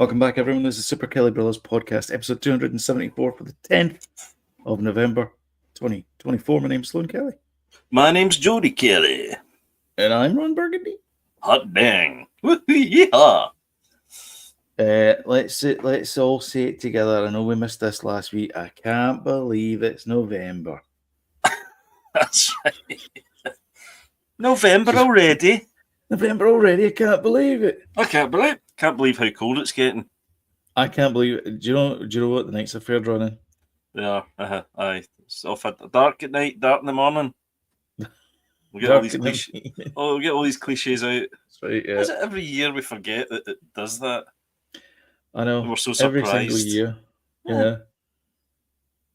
Welcome back, everyone. This is Super Kelly Brothers Podcast, episode 274 for the 10th of November 2024. My name's Sloan Kelly. My name's Jody Kelly. And I'm Ron Burgundy. Hot dang. Yeah. Let's all say it together. I know we missed this last week. I can't believe it's November. That's right. November already. November already. I can't believe it. I can't believe how cold it's getting. I can't believe it. Do you know what? The nights are fair running. Yeah. Aye. It's off at dark at night, dark in the morning. We get all these cliches. We get all these cliches out. That's right. Yeah. Is it every year we forget that it does that? I know. And we're so surprised. Every single year. Yeah.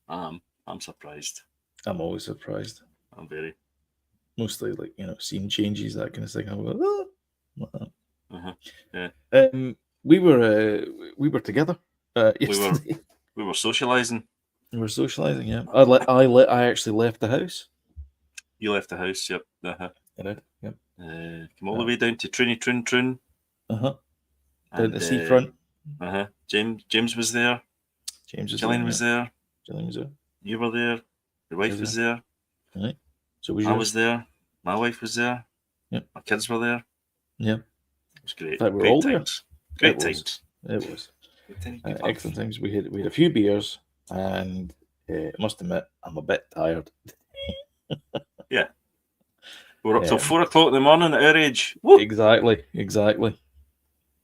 I'm surprised. I'm always surprised. I'm very. Mostly scene changes, that kind of thing. I'm like, oh. Yeah. We were together yesterday. We were socializing. We were socializing. Yeah. I actually left the house. You left the house. Yep. I did. Yep. Come all the way down to Trin. Down the seafront. James was there. Gillian was there. You were there. Your wife was there. Right. So I was there. My wife was there. Yep. My kids were there. Yep. It was great. We're all times. There. Great times. It was. Excellent times. We had a few beers, and I must admit, I'm a bit tired. Yeah. We're up till 4 o'clock in the morning at our age. Woo! Exactly.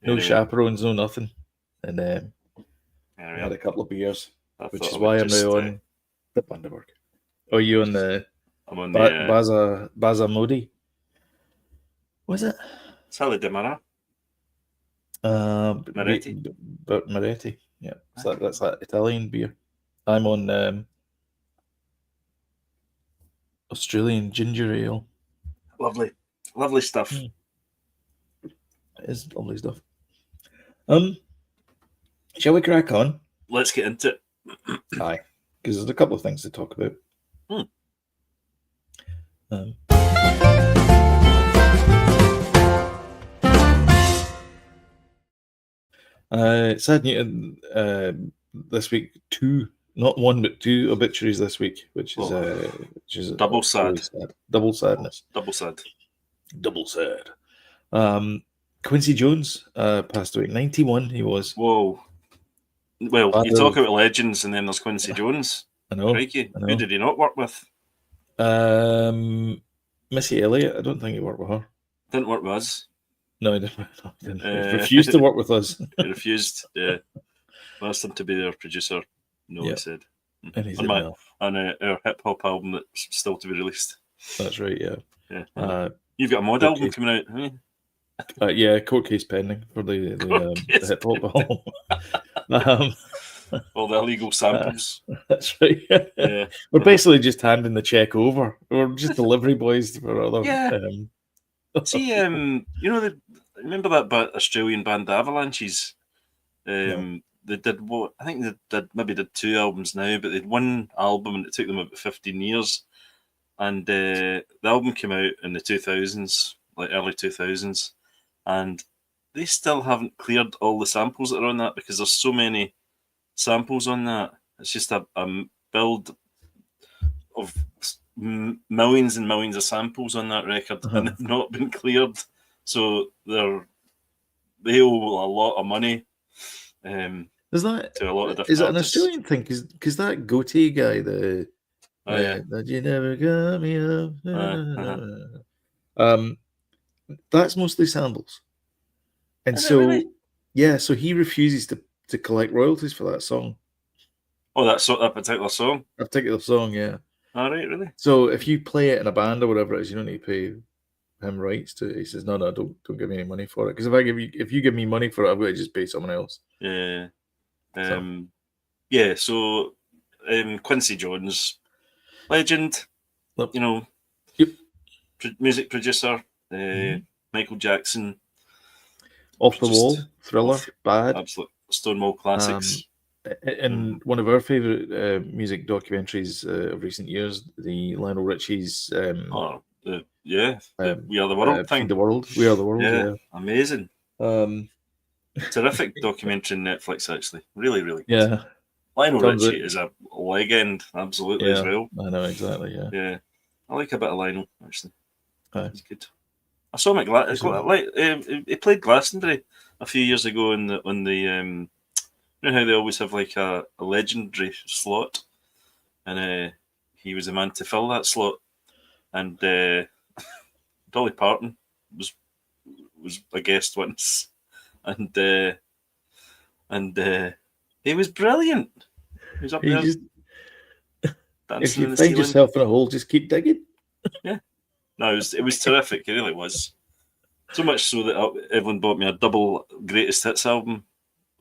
No chaperones, no nothing. And I had a couple of beers, which is why I'm now on the Bundaberg. Oh, you on the... I'm on the... Baza Modi? Was it? Sale de Mara. Moretti. Yeah. So that's that Italian beer. I'm on Australian ginger ale. Lovely stuff. It is lovely stuff. Shall we crack on? Let's get into it. Aye, because there's a couple of things to talk about. Sad news this week. Not one, but two obituaries this week, which is double sad. Double sadness. Double sad. Quincy Jones passed away. 91 he was. Whoa. Well, you talk about legends, and then there's Quincy Jones. I know. Crikey. Who did he not work with? Missy Elliott. I don't think he worked with her. Didn't work with us. No, he didn't. He refused to work with us. He refused. Yeah. I asked him to be their producer. No, he said. And he's on our hip hop album that's still to be released. That's right. Yeah. You've got a mod album coming out, haven't you? Yeah, court case pending for the hip hop album. All the illegal samples. That's right. Yeah. We're basically just handing the check over. We're just delivery boys for other. Yeah. See, remember that Australian band, the Avalanches? They did I think they did two albums now, but they did one album and it took them about 15 years. And the album came out in the 2000s, like early 2000s, and they still haven't cleared all the samples that are on that because there's so many samples on that. It's just a build of millions and millions of samples on that record, and they've not been cleared. So they owe a lot of money. Is that to a lot of different? Is it an artists. Australian thing? Because that goatee guy, that you never got me up. That's mostly samples, and so really? So he refuses to collect royalties for that song. Oh, that particular song. A particular song, yeah. All right, really. So if you play it in a band or whatever it is, you don't need to pay him rights to it. He says, no, don't give me any money for it. Because if you give me money for it, I've got to just pay someone else. Yeah. So Quincy Jones, legend, Yep. Music producer, Michael Jackson, Off the Wall, Thriller, Bad, absolute Stonewall classics. And one of our favourite music documentaries of recent years, the Lionel Richie's We Are the World thing. We Are the World. Yeah, amazing. Terrific documentary on Netflix, actually. Really, really good. Yeah. Lionel Turns Richie out- is a legend, absolutely, as Yeah, well. I know exactly. Yeah. Yeah. I like a bit of Lionel, actually. Aye. He's good. I saw him at he played Glastonbury a few years ago on the you know how they always have like a legendary slot, and he was the man to fill that slot, and Dolly Parton was a guest once, and he was brilliant. He was up You there just, if dancing you in the find ceiling. yourself in a hole, just keep digging. Yeah, no, it was terrific. It really was. So much so that Evelyn bought me a double greatest hits album,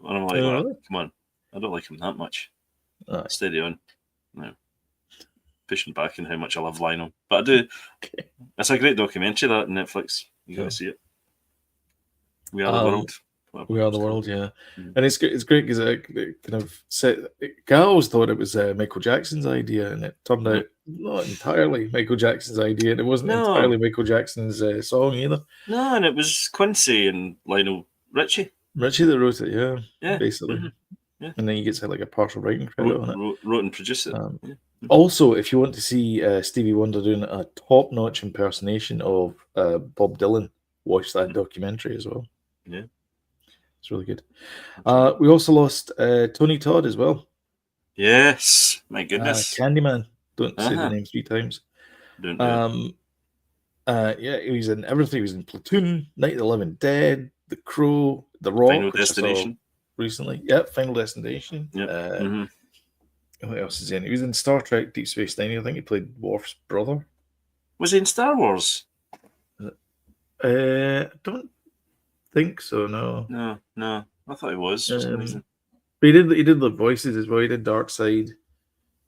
and I'm like, Oh, well, really? come on, I don't like him that much. Aye. Steady on. No. Pushing back on how much I love Lionel. But I do. Okay. It's a great documentary, that on Netflix. You got Yeah. to see it. We Are the World. We Are the World, yeah. Mm. And it's great because it kind of set. I always thought it was Michael Jackson's idea, and it turned out not entirely Michael Jackson's idea, and it wasn't entirely Michael Jackson's song either. No, and it was Quincy and Lionel Richie. Richie that wrote it, Yeah, basically. mhm, yeah. And then he gets like a partial writing credit on it. Wrote and produced it. Yeah. Also, if you want to see Stevie Wonder doing a top-notch impersonation of Bob Dylan, watch that documentary as well. Yeah. It's really good. We also lost Tony Todd as well. Yes, my goodness. Candyman. Don't say the name 3 times. Don't do it. Yeah, he was in everything. He was in Platoon, Night of the Living Dead, The Crow, The Rock, Final which I saw Destination. recently. Yep, Final Destination. Yep. What else is he in? He was in Star Trek Deep Space Nine. I think he played Worf's brother. Was he in Star Wars? I don't think so. No. No. I thought he was for some reason. But he did the voices as well. He did Darkseid,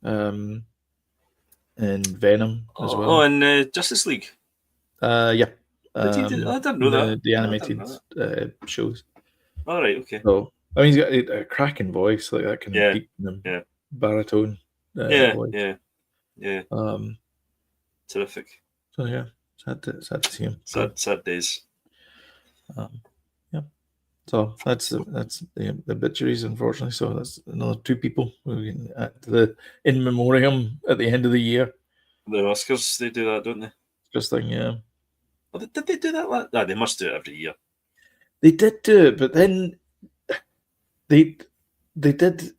and Venom as well. Oh, and Justice League. Yeah. I didn't know that. The animated shows. All right. Okay. So I mean, he's got a cracking voice, like that kind of deep baritone. Voice. Yeah. Terrific. So yeah, sad to see him. Sad days. Yeah. So that's the obituaries, unfortunately. So that's another 2 people at the in memoriam at the end of the year. The Oscars, they do that, don't they? Just thing, yeah. Oh, did they do that? No, they must do it every year. They did do it, but then they did.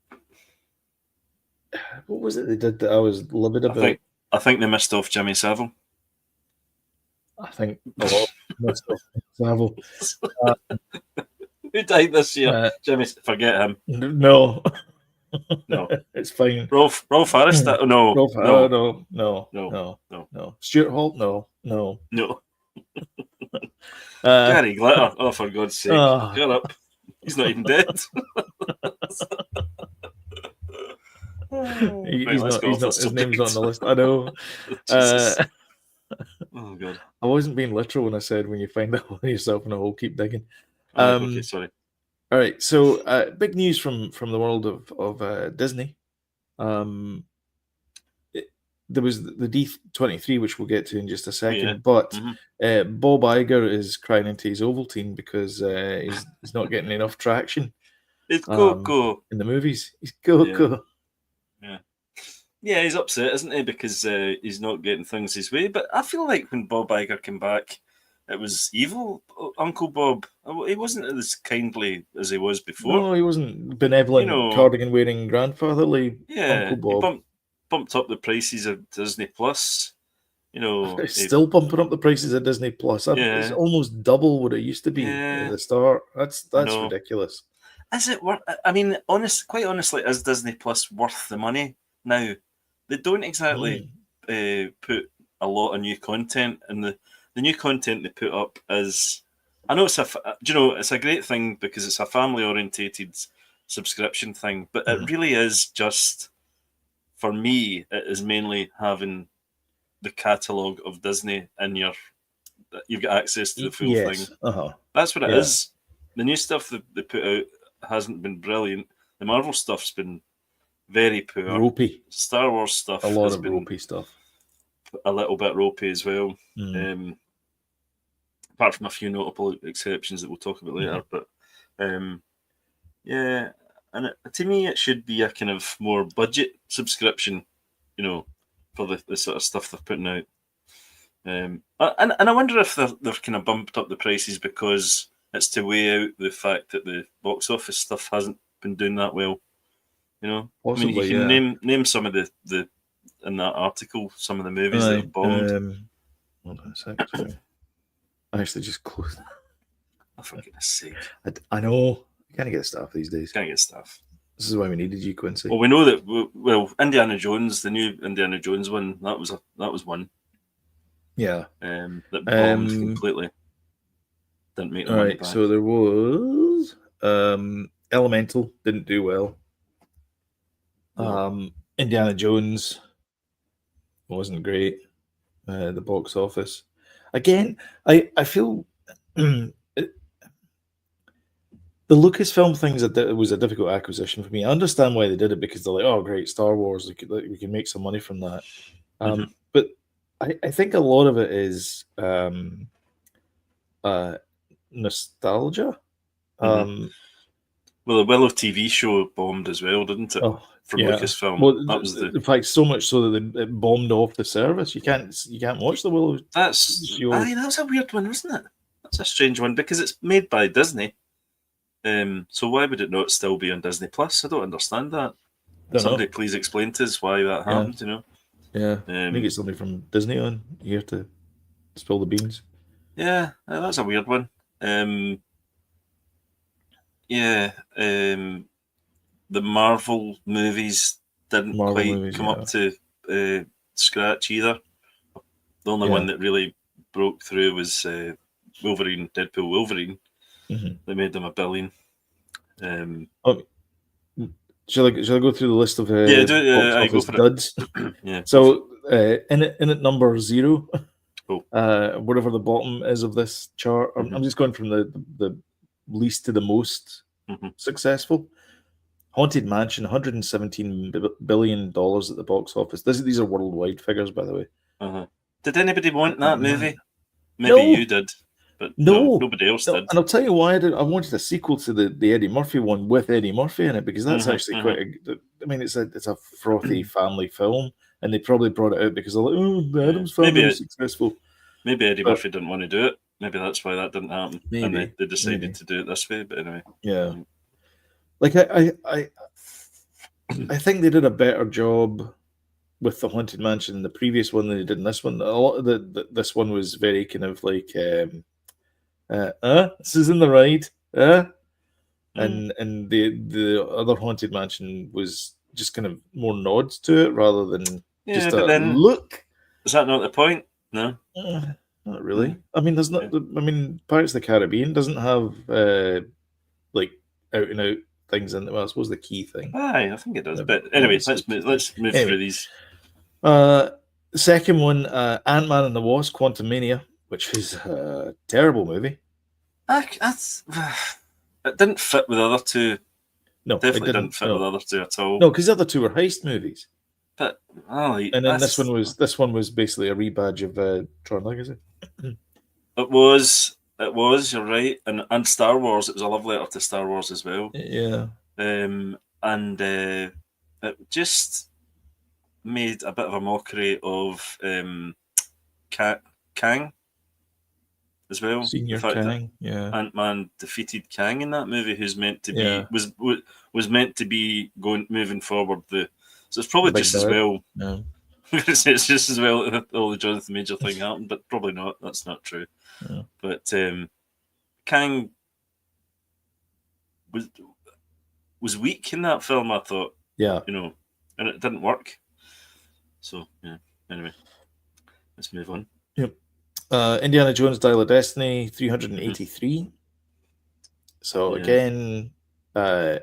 What was it they did that I was livid about? I think they missed off Jimmy Savile. I think a lot missed off Savile. Who died this year? Jimmy, forget him. No. It's fine. Rolf Harris? No. Rolf, no. Stuart Hall? No. Gary Glitter? Oh, for God's sake! Shut up. He's not even dead. His name's not on the list. I know. Oh God! I wasn't being literal when I said when you find out yourself in a hole, keep digging. Okay, sorry. All right, so big news from the world of Disney. There was the D23, which we'll get to in just a second, but Bob Iger is crying into his Ovaltine because he's not getting enough traction. It's Coco in the movies. He's Coco. Yeah, he's upset, isn't he? Because he's not getting things his way. But I feel like when Bob Iger came back, it was evil, Uncle Bob. He wasn't as kindly as he was before. No, he wasn't benevolent, cardigan-wearing, grandfatherly Uncle Bob. He bumped up the prices of Disney Plus. It's still bumping up the prices of Disney Plus. It's almost double what it used to be at the start. That's ridiculous. Is it worth? I mean, quite honestly, is Disney Plus worth the money now? They don't exactly put a lot of new content, and the new content they put up is, I know it's it's a great thing because it's a family orientated subscription thing, but it really is just, for me, it is mainly having the catalogue of Disney in you've got access to the full thing. That's what it is. The new stuff that they put out hasn't been brilliant. The Marvel stuff's been very poor. Ropey. Star Wars stuff. A lot of ropey stuff. A little bit ropey as well. Apart from a few notable exceptions that we'll talk about later. But Yeah, and to me, it should be a kind of more budget subscription, for the sort of stuff they're putting out. And I wonder if they've kind of bumped up the prices because it's to weigh out the fact that the box office stuff hasn't been doing that well. I mean, you Possibly, can yeah. name some of the in that article some of the movies that Aye. have bombed. Hold on a sec. Sorry. I actually just closed. Oh, for goodness sake! I know. You can't get stuff these days. Can't get stuff. This is why we needed you, Quincy. Well, we know that. Well, Indiana Jones, the new Indiana Jones one, that was one. Yeah. That bombed completely. Didn't make the money back. So there was Elemental, didn't do well. No. Indiana Jones wasn't great. The box office. Again, I feel the Lucasfilm thing was a difficult acquisition for me. I understand why they did it because they're like, oh, great, Star Wars, we can make some money from that. But I think a lot of it is nostalgia. Well, the Willow TV show bombed as well, didn't it? From Lucasfilm. Well, that was in fact so much so that it bombed off the service. You can't watch the Willow. That's a weird one, wasn't it? That's a strange one because it's made by Disney. So why would it not still be on Disney Plus? I don't understand that. Somebody please explain to us why that happened. Yeah, I think it's somebody from Disney on here to spill the beans. Yeah, that's a weird one. The Marvel movies didn't quite come up to scratch either. The only one that really broke through was Deadpool Wolverine. They made them $1 billion. Shall I go through the list of box office duds? Yeah. So in at number 0, whatever the bottom is of this chart. I'm just going from the least to the most successful. Haunted Mansion, $117 billion at the box office. These are worldwide figures, by the way. Did anybody want that movie? Maybe you did, but no, nobody else did. And I'll tell you why I wanted a sequel to the Eddie Murphy one with Eddie Murphy in it, because that's actually quite it's a frothy family film, and they probably brought it out because they're like, oh, the Addams Family was successful. Maybe Eddie Murphy didn't want to do it. Maybe that's why that didn't happen. And they decided to do it this way. But anyway, yeah. Like I think they did a better job with the Haunted Mansion in the previous one than they did in this one. A lot of this one was very kind of like, this is in the ride, and the other Haunted Mansion was just kind of more nods to it rather than just look. Is that not the point? No, not really. I mean, there's not. I mean, Pirates of the Caribbean doesn't have like out and out things in it. Well, I suppose the key thing. Aye, I think it does. But anyway, let's move through these. Second one, Ant-Man and the Wasp: Quantumania, which is a terrible movie. It didn't fit with the other two. No, definitely didn't fit with the other two at all. No, because the other two were heist movies. But and then this one was basically a rebadge of Tron Legacy. It was. You're right, and Star Wars. It was a love letter to Star Wars as well. Yeah. And it just made a bit of a mockery of Kang as well. Senior Kang, yeah. Ant-Man defeated Kang in that movie, who's meant to be was meant to be moving forward. So it's probably just as well. Yeah. It's just as well that all the Jonathan Major thing happened, but probably not. That's not true. Yeah. But Kang was weak in that film, I thought. Yeah. And it didn't work. So yeah. Anyway, let's move on. Yep. Indiana Jones: Dial of Destiny, 383. So again, the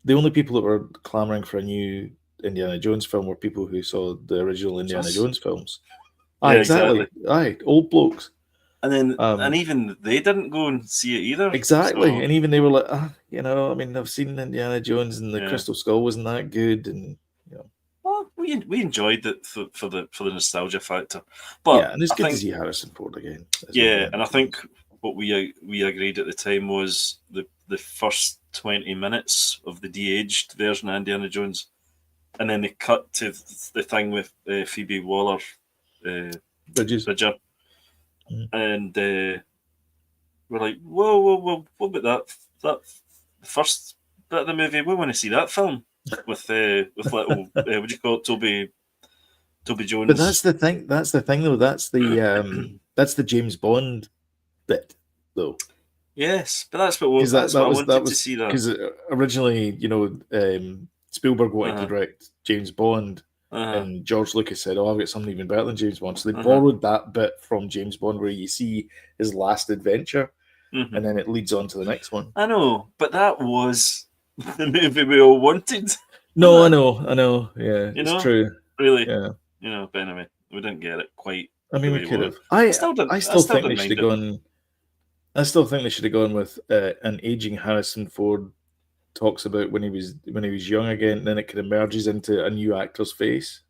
only people that were clamoring for a new Indiana Jones film were people who saw the original Indiana Jones films. Yeah, exactly. Aye, old blokes. And then, and even they didn't go and see it either. Exactly, so. And even they were like, I mean, I've seen Indiana Jones, and the Crystal Skull wasn't that good, and Well, we enjoyed it for the nostalgia factor, but and it's good to see Harrison Ford again. And I think what we agreed at the time was the first 20 minutes of the de-aged version of Indiana Jones, and then they cut to the thing with Phoebe Waller Bridges. Bridger, and we're like, whoa, what about that first bit of the movie? We want to see that film with little what do you call it, Toby Jones. But that's the thing. That's the thing, though. That's the James Bond bit, though. Yes, but that's what I wanted to see. That because originally, Spielberg wanted to direct James Bond, and George Lucas said, "Oh, I've got something even better than James Bond." So they borrowed that bit from James Bond, where you see his last adventure, and then it leads on to the next one. I know, but that was the movie we all wanted. No, I know. Yeah, it's true. Really, yeah. But anyway, we didn't get it quite. I mean, we could have. I still think they should have gone. I still think they should have gone with an aging Harrison Ford talks about when he was young again. And then it kind of merges into a new actor's face,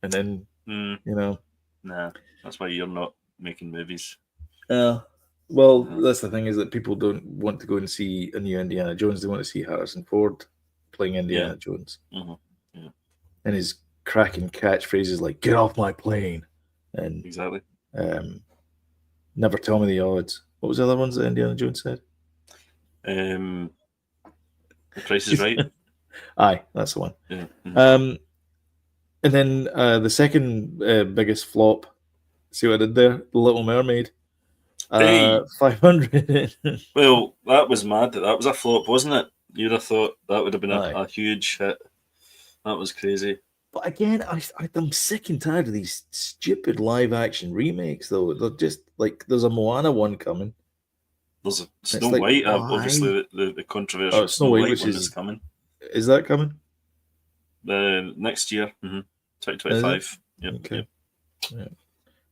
and then Nah, that's why you're not making movies. Well, that's the thing, is that people don't want to go and see a new Indiana Jones. They want to see Harrison Ford playing Indiana Jones, and his cracking catchphrases like "Get off my plane," and exactly. Never tell me the odds. What was the other ones that Indiana Jones said? The Price is Right. Aye, that's the one. Yeah. And then the second biggest flop. See what I did there? The Little Mermaid. 500. Well, that was mad. That was a flop, wasn't it? You'd have thought that would have been a huge hit. That was crazy. But again, I'm sick and tired of these stupid live action remakes, though. They're just like, there's a Moana one coming. There's a Snow White, obviously the controversial Snow White, which one is coming. Is that coming? Next year, 2025. Yep. Okay. Yeah.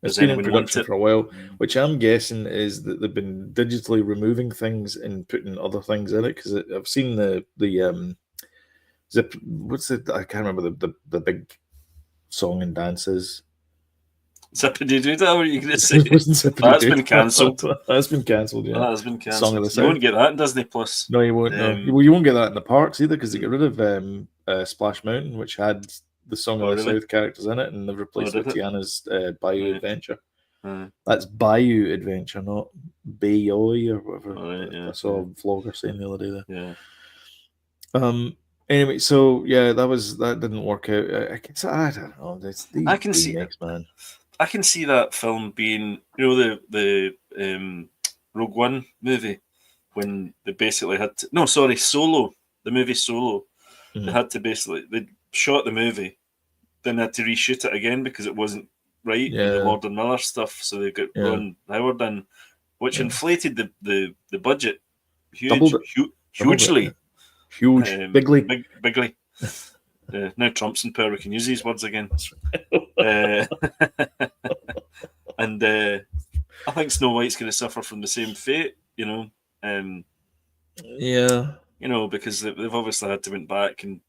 It's been in production for a while, which I'm guessing is that they've been digitally removing things and putting other things in it, because I've seen the what's it? I can't remember the big song and dances. Zippity-doo, what are you going to say? That's been cancelled. That's been cancelled, yeah. That has been cancelled. You won't get that in Disney Plus. No, you won't. Well, you won't get that in the parks either, because they get rid of Splash Mountain, which had the Song of the South characters in it, and they've replaced it with Tiana's Bayou Adventure. That's Bayou Adventure, not Bayoy or whatever. I saw a vlogger saying the other day there. Yeah. Anyway, so that didn't work out. I don't know. I can see next man. I can see that film being, the Rogue One movie, when they basically had to, Solo, the movie Solo. They had to they shot the movie, then they had to reshoot it again because it wasn't right with the Lord and Miller stuff. So they got Ron Howard in, which inflated the budget hugely. Bigly. Now Trump's in power, we can use these words again. And I think Snow White's going to suffer from the same fate, because they've obviously had to went back and,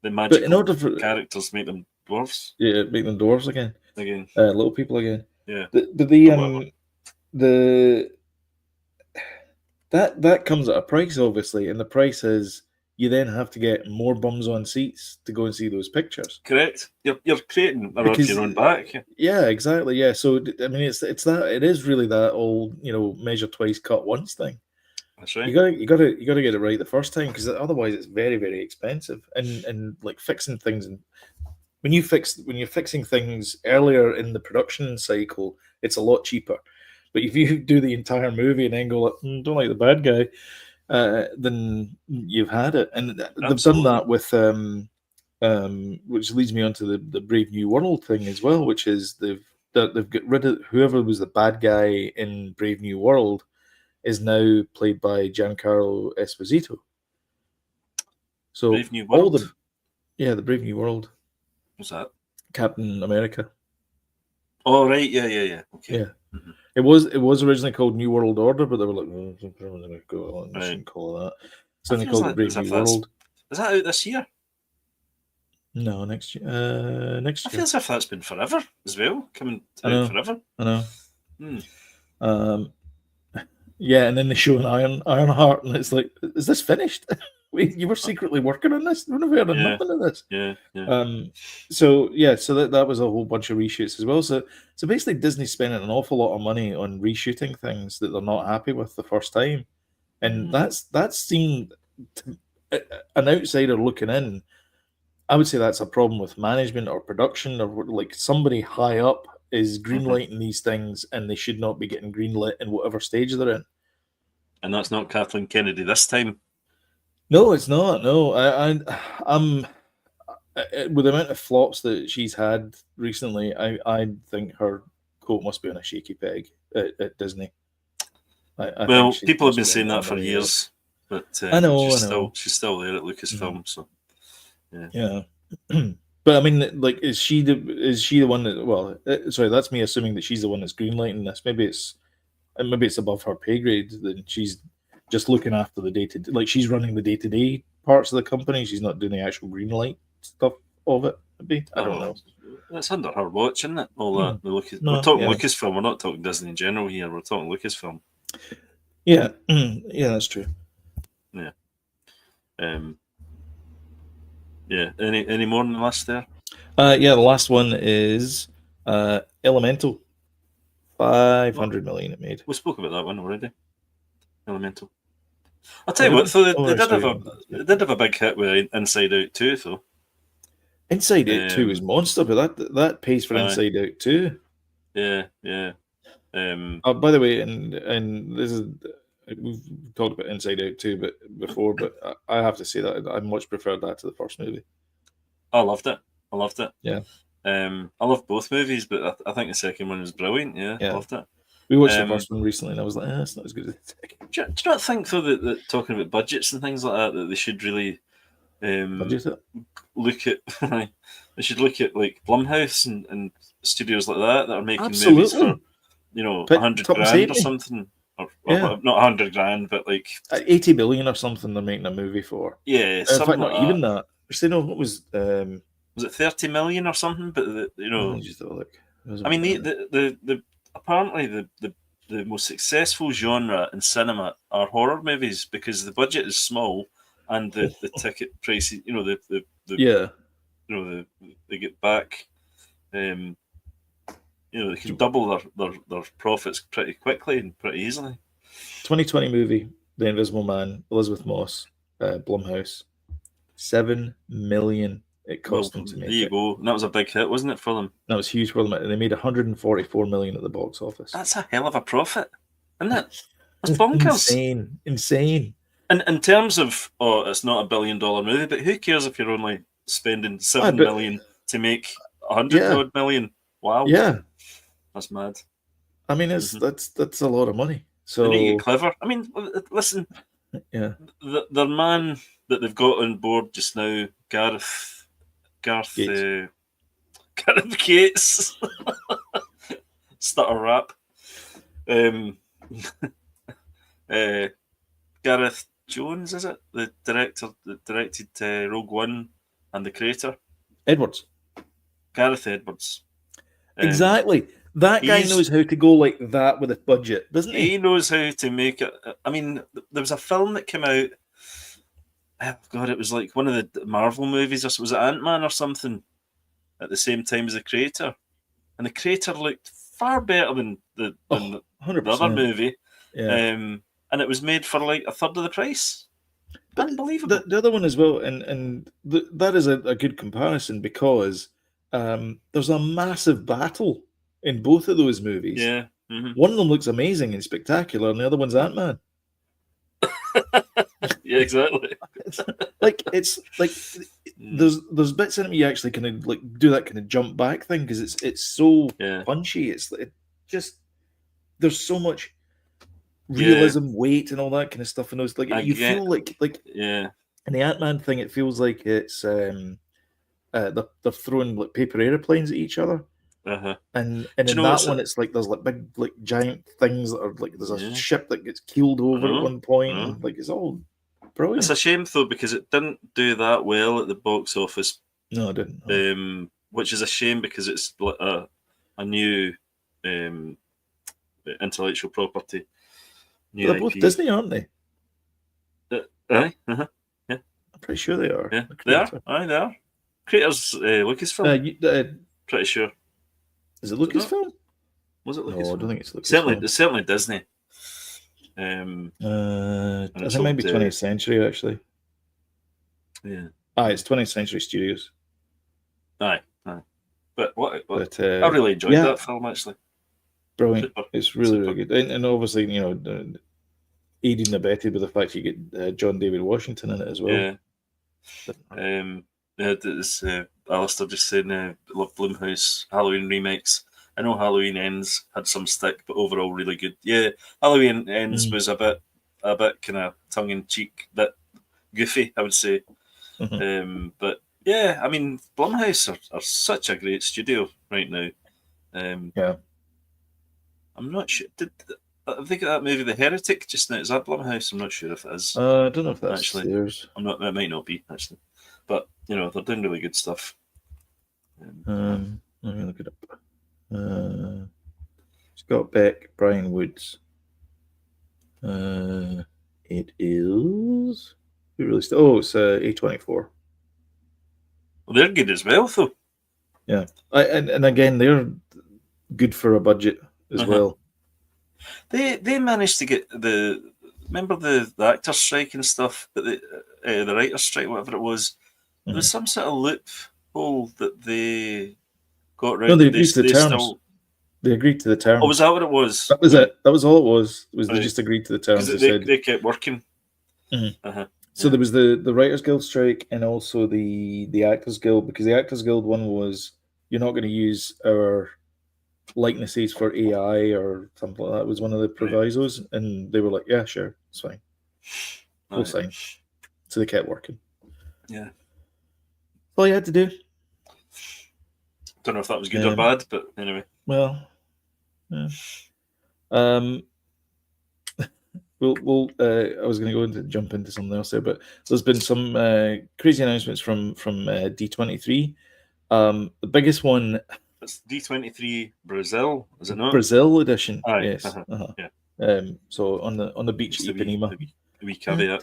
the magical characters make them dwarves. Yeah, make them dwarves again. Little people again. Yeah. That comes at a price, obviously, and the price is you then have to get more bums on seats to go and see those pictures. Correct. You're creating a rod for your own back. Yeah, exactly. Yeah. So I mean, it's that, it is really that old, measure twice, cut once thing. That's right. You got to get it right the first time, because otherwise it's very, very expensive. And like fixing things, and when you're fixing things earlier in the production cycle, it's a lot cheaper. But if you do the entire movie and then go like, don't like the bad guy, then you've had it. And they've done that with which leads me on to the Brave New World thing as well, which is they've got rid of whoever was the bad guy in Brave New World is now played by Giancarlo Esposito. So Brave New World? the Brave New World. What's that? Captain America. Oh right, yeah. Okay. Yeah. Mm-hmm. It was originally called New World Order, but they were like, shouldn't call it that. So they called it Brave New World. Is that out this year? No, next year. I feel as if that's been forever as well. Coming out forever. I know. Yeah, and then they show an Ironheart, and it's like, is this finished? Wait, you were secretly working on this? We've never heard of nothing of this. Yeah. So that was a whole bunch of reshoots as well. So basically, Disney's spending an awful lot of money on reshooting things that they're not happy with the first time, and that's seen an outsider looking in. I would say that's a problem with management or production, or like somebody high up is greenlighting these things, and they should not be getting greenlit in whatever stage they're in. And that's not Kathleen Kennedy this time. No, it's not. No, I'm with the amount of flops that she's had recently. I think her coat must be on a shaky peg at Disney. I well, think people have been saying that for years, but I know. She's still there at Lucasfilm. So yeah. But I mean, like, is she the one that? Well, sorry, that's me assuming that she's the one that's greenlighting this. Maybe it's above her pay grade. Then she's just looking after the day to like she's running the day-to-day parts of the company. She's not doing the actual greenlight stuff of it. Maybe I don't know. That's under her watch, isn't it? All that we're talking Lucasfilm. We're not talking Disney in general here. We're talking Lucasfilm. Yeah, yeah, that's true. Yeah. Yeah. Any more on the list there? Yeah, the last one is Elemental. 500 million it made. We spoke about that one already. Elemental. I'll tell you what, though, they did have a big hit with Inside Out 2, though. Inside Out 2 is monster, but that pays for Inside Out 2. Yeah. By the way, and this is we've talked about Inside Out 2 before, but I have to say that I much preferred that to the first movie. I loved it. Yeah. I love both movies, but I think the second one was brilliant. Yeah. I loved it. We watched the first one recently, and I was like, it's not as good as the second. Do you not think, though, that talking about budgets and things like that they should really look at they should look at like Blumhouse and studios like that are making movies for $100,000 or something, or not $100,000, but like 80 billion or something they're making a movie for. Yeah, in fact, not even that. What was it 30 million or something? But just have a look. I mean, the apparently the most successful genre in cinema are horror movies because the budget is small and the ticket prices, they get back. They can double their profits pretty quickly and pretty easily. 2020 movie, The Invisible Man, Elizabeth Moss, Blumhouse, $7 million it cost them to make. There you go. And that was a big hit, wasn't it, for them? That was huge for them. And they made $144 million at the box office. That's a hell of a profit, isn't it? That's bonkers. Insane. And in terms of, it's not $1 billion movie, but who cares if you're only spending $7 million to make $100 million? Wow. Yeah. That's mad. I mean, that's a lot of money. So they need to get clever. I mean, listen. Yeah. The man that they've got on board just now, Gareth Gates. Stutter rap. Gareth Jones, is it? The director that directed Rogue One and the creator? Edwards. Gareth Edwards. Exactly. That guy knows how to go like that with a budget, doesn't he? He knows how to make it. I mean, there was a film that came out. Oh God, it was like one of the Marvel movies, or was it Ant-Man or something, at the same time as the creator. And the creator looked far better than the other movie. Yeah. And it was made for like a third of the price. But unbelievable. The other one as well, and that is a good comparison because there's a massive battle in both of those movies. Yeah. Mm-hmm. One of them looks amazing and spectacular, and the other one's Ant-Man. Yeah, exactly. It's like there's bits in it you actually kind of like do that kind of jump back thing because it's so punchy. It just there's so much realism, weight, and all that kind of stuff in those. Feel like in the Ant-Man thing, it feels like it's they're throwing like paper airplanes at each other. Uh-huh. And in that one, it's like there's like big like giant things that are like there's a ship that gets keeled over at one point, and like it's all brilliant. It's a shame though because it didn't do that well at the box office. No, it didn't. No. Which is a shame because it's a new intellectual property new they're both IP. Disney, aren't they? Aye, I'm pretty sure they are. yeah, The they are. creator. Aye, they are. Creators Lucasfilm. Pretty sure. Is it Is it not? Lucasfilm? Was it No, I don't Lucasfilm? think it's Certainly, Lucasfilm. it's certainly Disney. I And think it's it might sold be to 20th Century, actually. yeah. It's 20th Century Studios. Aye. But what But I really enjoyed that film, actually. brilliant. Super. It's really, really good. And obviously, aiding and abetted with the fact you get John David Washington in it as well. Yeah. It's Alistair just saying, love Blumhouse Halloween remakes. I know Halloween Ends had some stick, but overall really good. Yeah, Halloween Ends was a bit kind of tongue in cheek, bit goofy, I would say. But yeah, I mean, Blumhouse are such a great studio right now. Yeah. I'm not sure. Have they got that movie, The Heretic, just now? Is that Blumhouse? I'm not sure if it is. I don't know if that's actually theirs. I'm not. It might not be actually, but they're doing really good stuff. Let me look it up. Scott Beck, Brian Woods. It is. Who released it? Oh, it's A24. Well, they're good as well, though. Yeah, and again, they're good for a budget as well. They managed to get remember the actors' strike and stuff, but the writers' strike, whatever it was. There was some sort of loophole that they got around. No, they agreed to the terms. They agreed to the terms. Oh, was that what it was? That was it. That was all it was. They just agreed to the terms. They kept working. So there was the Writers Guild strike and also the Actors Guild, because the Actors Guild one was, you're not going to use our likenesses for AI or something like that. It was one of the provisos, and they were like, yeah, sure, it's fine. We'll sign. So they kept working. Yeah. That's all you had to do. Don't know if that was good or bad, but anyway. Well, yeah. We'll I was going to jump into something else there, but there's been some crazy announcements from D23. The biggest one. It's D23 Brazil, is it not? Brazil edition. Aye. Yes. Yeah. So on the beach, Ipanema. The wee caveat.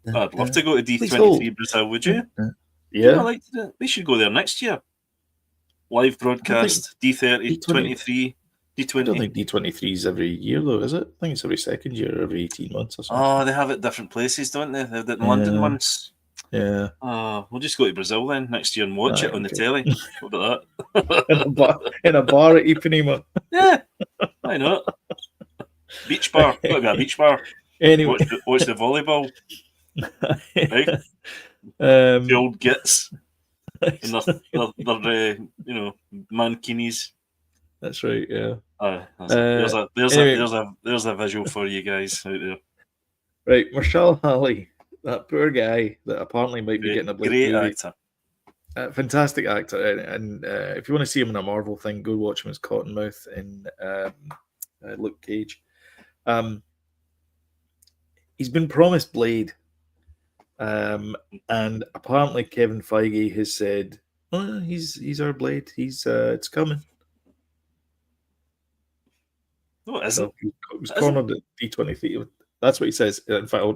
I'd love to go to D23 Brazil. Would you? Yeah. We should go there next year. Live broadcast D23. D20. I don't think D23 is every year, though, is it? I think it's every second year, every 18 months or something. Oh, they have it different places, don't they? They have it in London once. Yeah. We'll just go to Brazil then next year and watch it on the telly. What about that? in a bar at Ipanema. Yeah. Why not? Beach bar. Got to be a beach bar. Anyway. Watch the volleyball. Right? The old gits. And their mankinis. That's right, yeah. There's a visual for you guys out there. Right, Marshall Ali, that poor guy that apparently might be getting a great movie. Actor. Fantastic actor, and if you want to see him in a Marvel thing, go watch him as Cottonmouth in Luke Cage. He's been promised Blade, and apparently Kevin Feige has said, "Oh, he's our Blade. It's coming." No, it isn't. He was cornered at D23. That's what he says. In fact,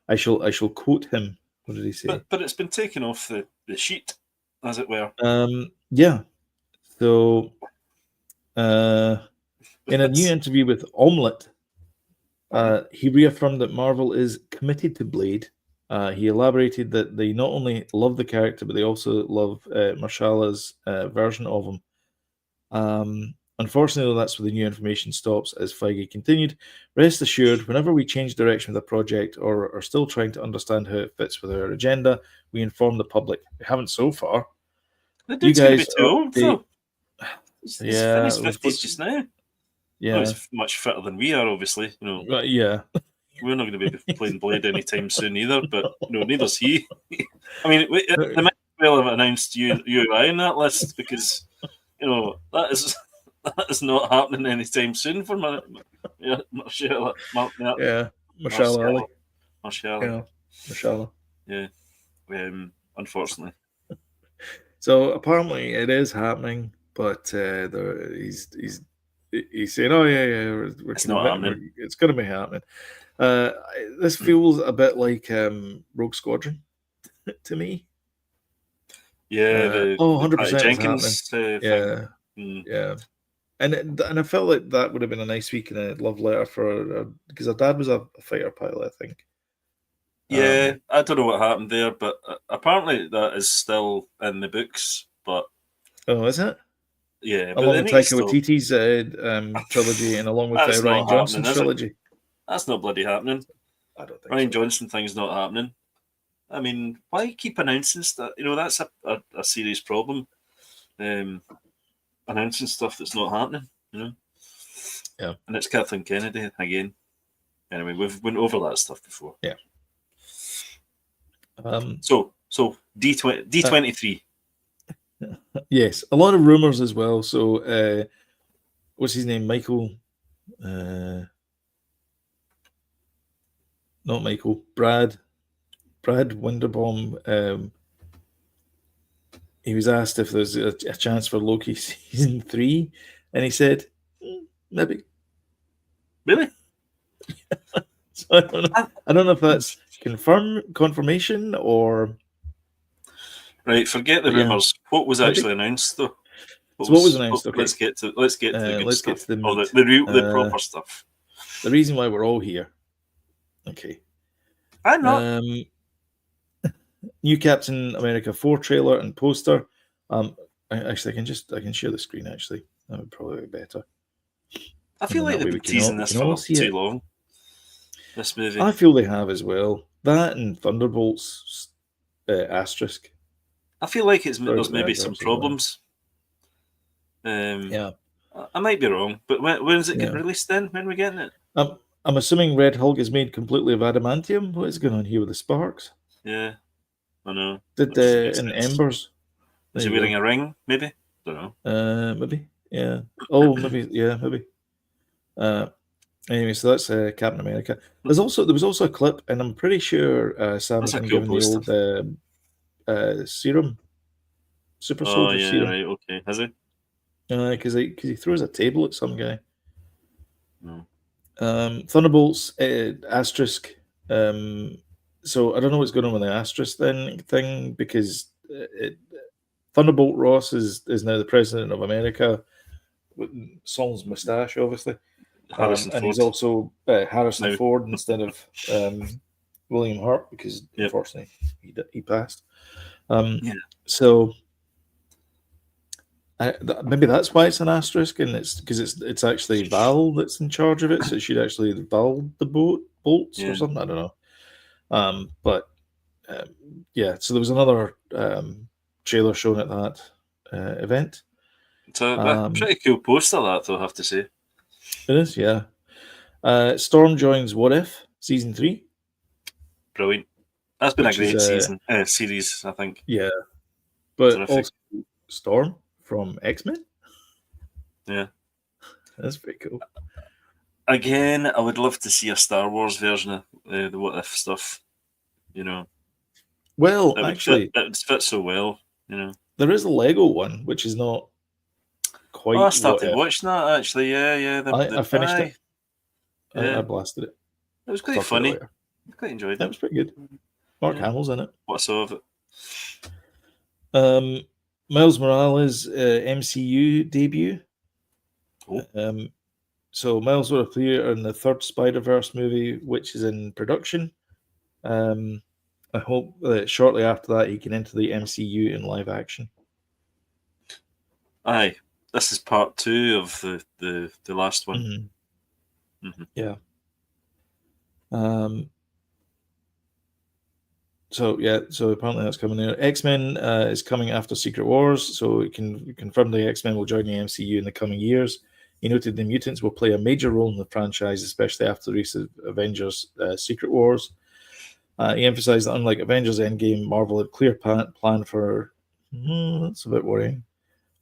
I shall quote him. What did he say? But it's been taken off the sheet, as it were. Yeah. So, in a new interview with Omelette, he reaffirmed that Marvel is committed to Blade. He elaborated that they not only love the character, but they also love Marshall's version of him. Unfortunately, that's where the new information stops, as Feige continued. Rest assured, whenever we change direction with a project or are still trying to understand how it fits with our agenda, we inform the public. We haven't so far. The dude's going to be too old, though. He's in his 50s just now. Yeah. Well, he's much fitter than we are, obviously. Yeah. We're not going to be playing Blade anytime soon either, but neither's he. I mean, they might well have announced you and I in that list, because, that is not happening anytime soon for Marshall. Marshall Ali. Marshall. Yeah. Unfortunately. So apparently it is happening, but he's he's saying, "Oh yeah, we're It's not happening. it's going to be happening." This feels a bit like Rogue Squadron to me. Yeah, the 100% it's happening. Jenkins thing. Yeah. And I felt like that would have been a nice week and a love letter for because her dad was a fighter pilot, I think. Yeah, I don't know what happened there, but apparently that is still in the books. But is it? Yeah, along with Taika Waititi's trilogy and along with Ryan Johnson's trilogy. That's not bloody happening. I don't think Ryan Johnson thing's not happening. I mean, why keep announcing stuff? That's a serious problem. Announcing stuff that's not happening. Yeah. And it's Kathleen Kennedy again. Anyway, we've went over that stuff before. Yeah. So D23. Yes, a lot of rumors as well. So, what's his name? Michael. Not Michael. Brad Winderbaum. He was asked if there's a chance for Loki season 3, and he said, maybe. Really? So I don't know if that's confirmation or. Right, forget the rumors. What was actually announced, though? What was announced? Okay, let's get to the good stuff. Get to the meat. The proper stuff. The reason why we're all here. Okay. I'm not. New Captain America 4 trailer and poster. I can share the screen. Actually, that would probably be better. I feel like they've been teasing this for too long. This movie. I feel they have as well. That and Thunderbolts asterisk. I feel like there's maybe some problems. Yeah, I might be wrong, but when is it getting released? Then when are we getting it? I'm assuming Red Hulk is made completely of adamantium. What is going on here with the sparks? Yeah, I know. In Embers? Is he wearing a ring? Maybe. Don't know. Maybe. Yeah. Oh, maybe. Yeah, maybe. Anyway, so that's Captain America. There was also a clip, and I'm pretty sure Sam's been given the old serum, super soldier serum. Right. Okay. Has he? Because he throws a table at some guy. No. Thunderbolts asterisk. So I don't know what's going on with the asterisk thing because Thunderbolt Ross is now the president of America. With Saul's moustache, obviously. And he's also Harrison Ford instead of William Hurt because unfortunately he passed. So maybe that's why it's an asterisk, and it's because it's actually Val that's in charge of it, so it should actually Val the bolts or something. I don't know. So there was another trailer shown at that event. It's a pretty cool poster, that though, I have to say. It is, yeah. Storm joins What If season 3. Brilliant. That's been a great series, I think. Yeah, but also Storm from X-Men. Yeah, that's pretty cool. Again, I would love to see a Star Wars version of the What If stuff. Well, actually, it fit so well. There is a Lego one, which is not quite. I started watching that actually. Yeah. I finished it. I blasted it. It was quite funny. I quite enjoyed it. That was pretty good. Mark Hamill's in it. What I saw of it. Miles Morales MCU debut. Oh. So Miles will appear in the third Spider-Verse movie, which is in production. I hope that shortly after that he can enter the MCU in live action. Aye, this is part 2 of the last one. Mm-hmm. Yeah. So apparently that's coming there. X-Men is coming after Secret Wars, so it can confirm the X-Men will join the MCU in the coming years. He noted the mutants will play a major role in the franchise, especially after the recent Avengers Secret Wars. He emphasized that unlike Avengers Endgame, Marvel had a clear plan for... that's a bit worrying.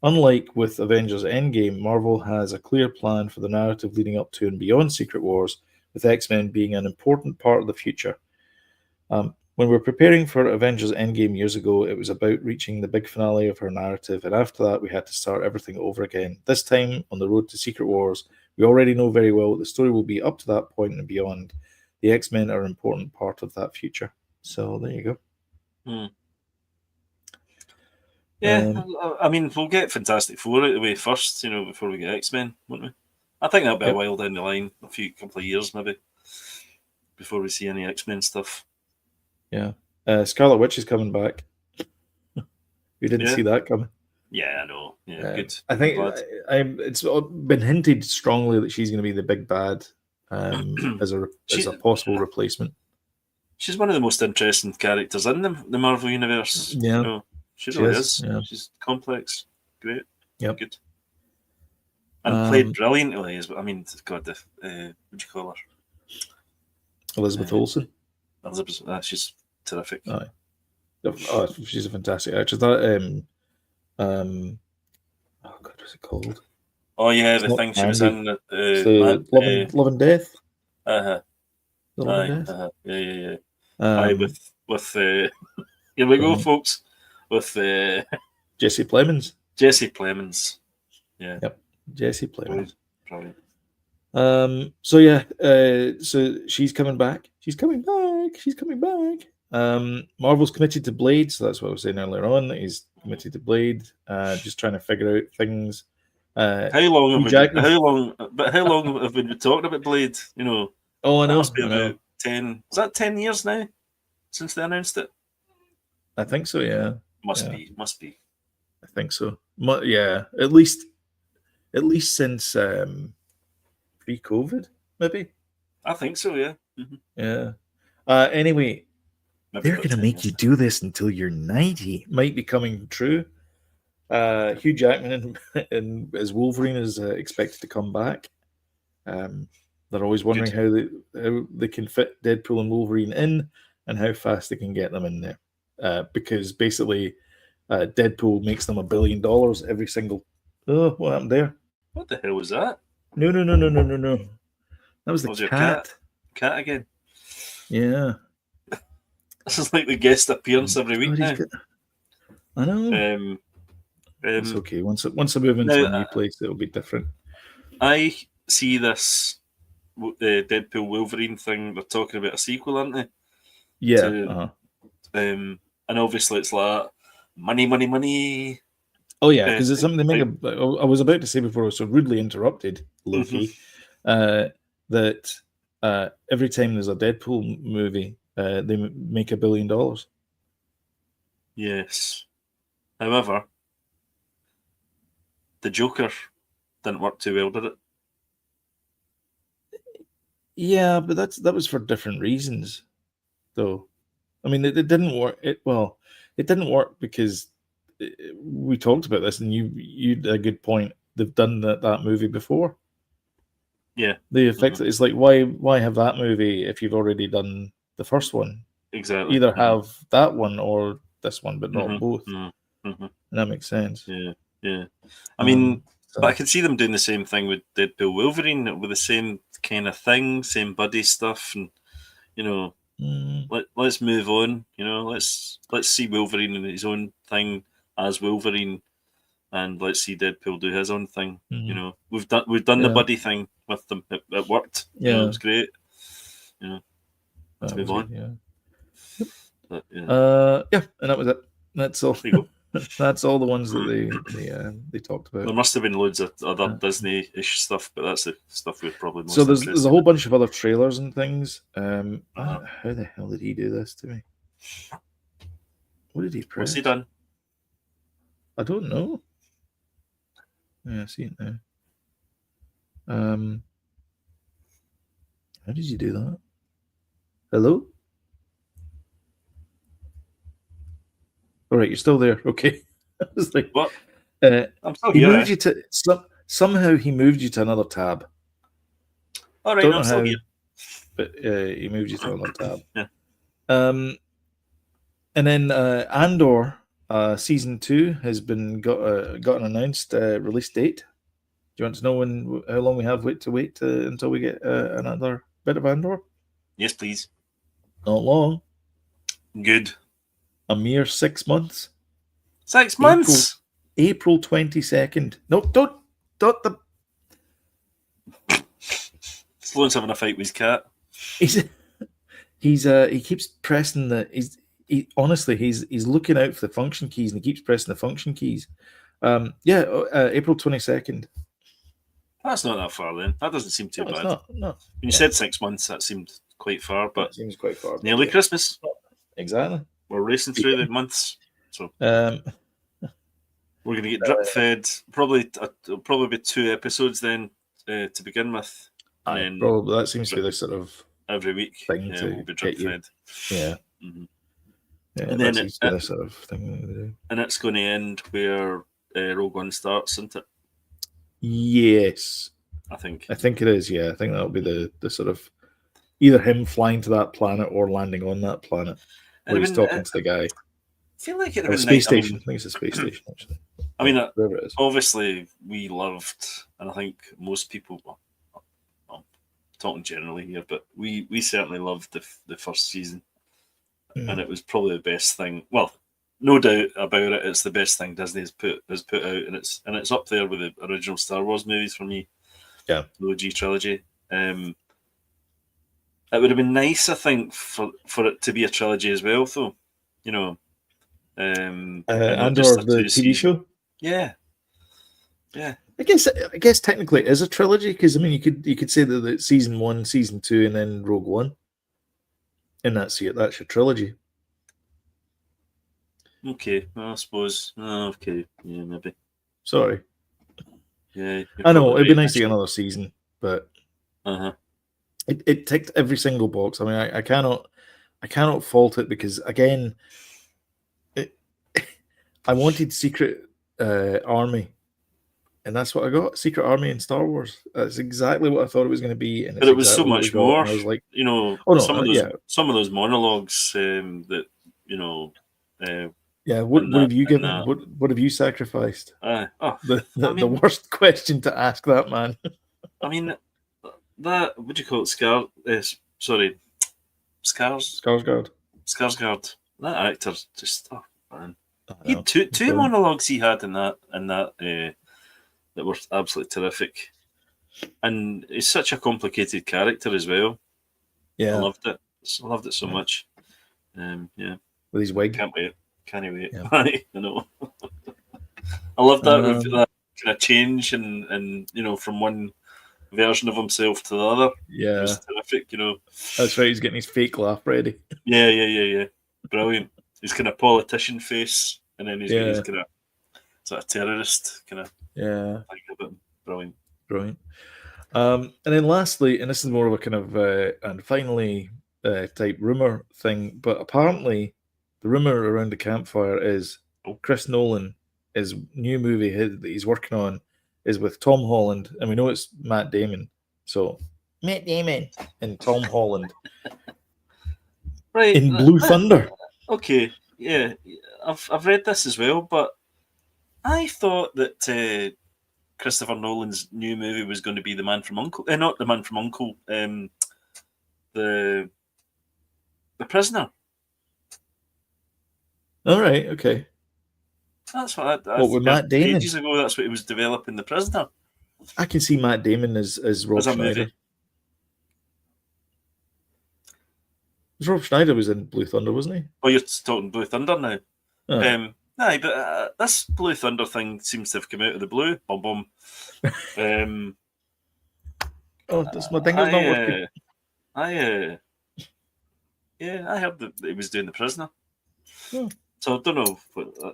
Unlike with Avengers Endgame, Marvel has a clear plan for the narrative leading up to and beyond Secret Wars, with X-Men being an important part of the future. When we're preparing for Avengers Endgame years ago, it was about reaching the big finale of her narrative, and after that, we had to start everything over again. This time, on the road to Secret Wars, we already know very well what the story will be up to that point and beyond. The X-Men are an important part of that future. So there you go. Yeah, I mean, we'll get Fantastic Four out of the way first, before we get X-Men, won't we? I think that'll be a while down the line, couple of years maybe, before we see any X-Men stuff. Yeah. Scarlet Witch is coming back. We didn't see that coming. Yeah, I know. Yeah, good. I think it's been hinted strongly that she's going to be the big bad as a possible replacement. She's one of the most interesting characters in the Marvel Universe. Yeah. She really is. Yeah. She's complex. Great. Yep. Good. And played brilliantly. I mean, God, what do you call her? Elizabeth Olsen. Elizabeth, she's terrific. Oh, she's a fantastic actress. That oh God, what's it called? Oh yeah, the thing she was in. Love and Death. Love and Death. Yeah. With here we go, folks. With Jesse Plemons. Yeah. Yep. Jesse Plemons. Brilliant. So yeah. So she's coming back. She's coming back. Marvel's committed to Blade, so that's what I was saying earlier on. He's committed to Blade. Just trying to figure out things. How long have we been talking about Blade? Oh, I know. Must be about 10. Is that 10 years now since they announced it? I think so. Yeah. Must be. I think so. Yeah, at least since pre-COVID, maybe. I think so. Yeah. Mm-hmm. Yeah. Anyway, they're going to make you do this until you're 90. Might be coming true. Hugh Jackman as Wolverine is expected to come back. They're always wondering how they can fit Deadpool and Wolverine in, and how fast they can get them in there. Because basically, Deadpool makes them $1 billion every single. Oh, what happened there? What the hell was that? No. That was the cat. Cat again. Yeah. This is like the guest appearance every week now. I know. It's okay. Once I move into a new place, it'll be different. I see this Deadpool Wolverine thing. They're talking about a sequel, aren't they? Yeah. And obviously it's like money. Oh yeah, because it's something they make. I was about to say before I was so rudely interrupted, Loki, that every time there's a Deadpool movie, they make $1 billion. Yes. However, the Joker didn't work too well, did it? Yeah, but that was for different reasons, though. I mean, it didn't work. It didn't work because we talked about this, and you had a good point. They've done that movie before. Yeah. The effect is like, why have that movie if you've already done the first one? Exactly. Either have that one or this one, but not both. And that makes sense. Yeah. I mean, but I can see them doing the same thing with Deadpool Wolverine, with the same kind of thing, same buddy stuff, and let's move on. Let's see Wolverine in his own thing as Wolverine, and let's see Deadpool do his own thing. We've done the buddy thing with them. It worked. Yeah, it was great. Let's move on. Yeah. But, and that was it. That's all. There you go. That's all the ones that they talked about. There must have been loads of other Disney-ish stuff, but that's the stuff we're probably most. So there's a whole bunch of other trailers and things. How the hell did he do this to me? What did he press? What's he done? I don't know. Yeah, I see it now. How did you do that? Hello? All right, you're still there. Okay. I was like, what? I'm still here. Moved you to somehow he moved you to another tab. All right, I'm still here. But he moved you to another tab. Yeah. And then Andor season 2 has been got an announced release date. Do you want to know how long we have to wait until we get another bit of Andor? Yes, please. Not long. Good. A mere 6 months. 6 months? April 22nd. No, don't the... Sloan's having a fight with his cat. He keeps pressing honestly, he's looking out for the function keys and he keeps pressing the function keys. April 22nd. That's not that far then. That doesn't seem too bad. It's not. No. When you said 6 months, that seemed quite far, but it seems quite far. Nearly Christmas. Exactly. We're racing through the months, so we're going to get drip fed. Probably be 2 episodes then to begin with. And then probably that seems to be the sort of every week thing to we'll be drip fed. Yeah. Mm-hmm. Yeah, and then it's the sort of thing. And it's going to end where Rogue One starts, isn't it? Yes, I think it is. Yeah, I think that'll be the sort of either him flying to that planet or landing on that planet where he's talking to the guy. I feel like it'd have been space station. I think it's a space station actually. I mean, obviously we loved, and I think most people, well, talking generally here, but we certainly loved the first season, and it was probably the best thing. Well, no doubt about it, it's the best thing Disney has put out, and it's up there with the original Star Wars movies for me. Yeah, the OG trilogy. It would have been nice, I think, for it to be a trilogy as well, though. You know, Andor, the TV show. Yeah. I guess technically it is a trilogy because I mean you could say that it's season 1, season 2, and then Rogue One, and that's your trilogy. Okay, well, I suppose. Oh, okay, yeah, maybe. Sorry. Yeah, I know it'd be nice to get another season, but it ticked every single box. I mean, I cannot fault it because again, I wanted Secret Army, and that's what I got. Secret Army in Star Wars. That's exactly what I thought it was going to be, and but it was so much more. I was like, you know, some of those monologues that you know. What have you given? What have you sacrificed? The worst question to ask that man. I mean, that what do you call it? Skarsgård. That actor just man. He had two monologues he had in that that were absolutely terrific, and he's such a complicated character as well. Yeah, I loved it. I loved it so much. Yeah, with his wig. Can't wait. Yeah. I know. I love that kind of change and you know from one version of himself to the other. Yeah, it was terrific. You know, that's right. He's getting his fake laugh ready. Yeah. Brilliant. His kind of politician face, and then he's got his kind of sort of terrorist kind of thing about him. Brilliant. And then lastly, and this is more of a kind of and finally type rumor thing, but apparently the rumor around the campfire is Chris Nolan, his new movie that he's working on is with Tom Holland, and we know it's Matt Damon. So Matt Damon and Tom Holland, right? In Blue Thunder. Okay, yeah, I've read this as well, but I thought that Christopher Nolan's new movie was going to be The Man from U.N.C.L.E. Not The Man from U.N.C.L.E., the Prisoner. All right, okay. That's what with Matt Damon? Ages ago, that's what he was developing, The Prisoner. I can see Matt Damon as Rob Schneider. Rob Schneider was in Blue Thunder, wasn't he? Oh, you're talking Blue Thunder now. Oh. Aye, but this Blue Thunder thing seems to have come out of the blue. Boom. That's my thing. It's not working. I heard that he was doing The Prisoner. Oh. So I don't know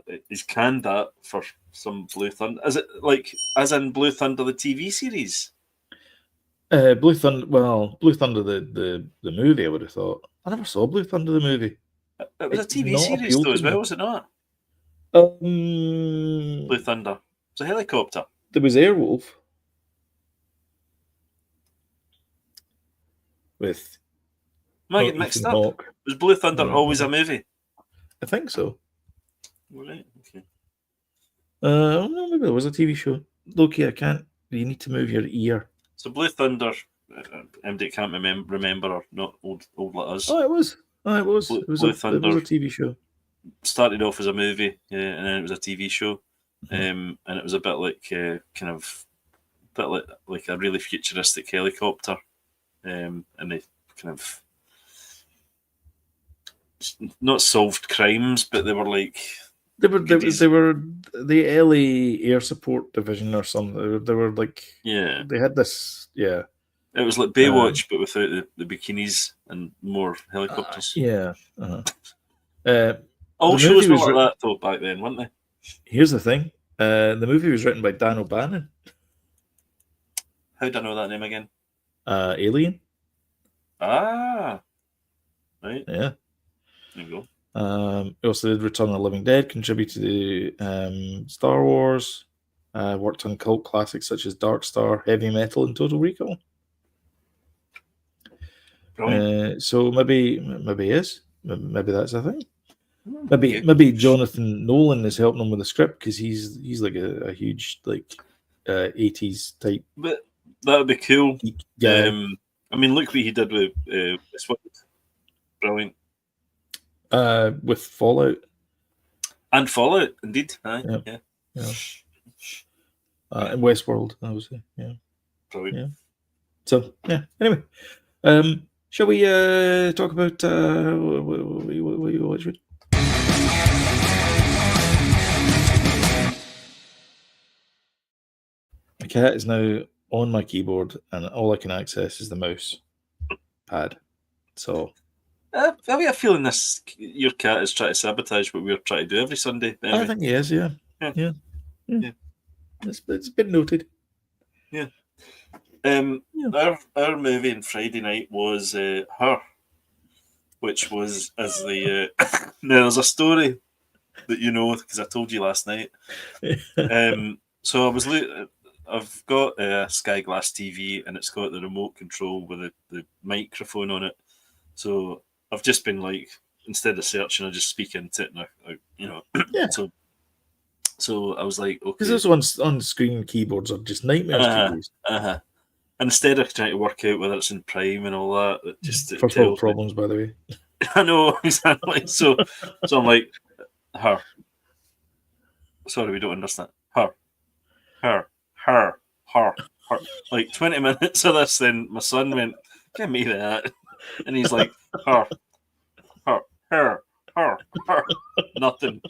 if he's canned that for some Blue Thunder. Is it like as in Blue Thunder the TV series? Blue Thunder. Well, Blue Thunder the movie. I would have thought. I never saw Blue Thunder the movie. It was a TV series though, as well, was it not? Blue Thunder. It was a helicopter. There was Airwolf with. Am I getting mixed up? Hawke. Was Blue Thunder always a movie? I think so. Right. Okay. No, maybe there was a TV show. Loki, I can't. You need to move your ear. So Blue Thunder, MD can't remember or not old like us. Oh, it was. Oh, it was. Blue It was Thunder a TV show. Started off as a movie, and then it was a TV show, and it was a bit like like a really futuristic helicopter, and they kind of not solved crimes, but they were like they were the LA Air Support Division or something. They were like they had this It was like Baywatch, but without the bikinis and more helicopters. All shows were like that though back then, weren't they? Here's the thing: the movie was written by Dan O'Bannon. How do I know that name again? Alien. Ah, right. Yeah. There you go. He also did Return of the Living Dead, contributed to Star Wars, worked on cult classics such as Dark Star, Heavy Metal, and Total Recall. So maybe is. Maybe that's a thing. Maybe Jonathan Nolan is helping him with the script because he's like a huge like 80s type. But that would be cool. Yeah. I mean, look what he did with Westworld. Brilliant. With Fallout. And Fallout, indeed. Yeah. And Westworld, obviously. Yeah. Brilliant. Yeah. So yeah. Anyway, shall we talk about what you watch? The cat is now on my keyboard, and all I can access is the mouse pad. So, I have a feeling your cat is trying to sabotage what we're trying to do every Sunday. Anyway. I think he is. Yeah. It's been noted. Yeah. Our movie on Friday night was Her, which was as the now there's a story that you know because I told you last night. So I've got a Sky Glass TV and it's got the remote control with the microphone on it. So I've just been like, instead of searching, I just speak into it, and So I was like, okay. Because those on-screen keyboards are just nightmares to use. And instead of trying to work out whether it's in Prime and all that, first world problems, by the way. I know, exactly. So I'm like, Her. Sorry, we don't understand. Her. Like 20 minutes of this, then my son went, give me that. And he's like, Her. Nothing.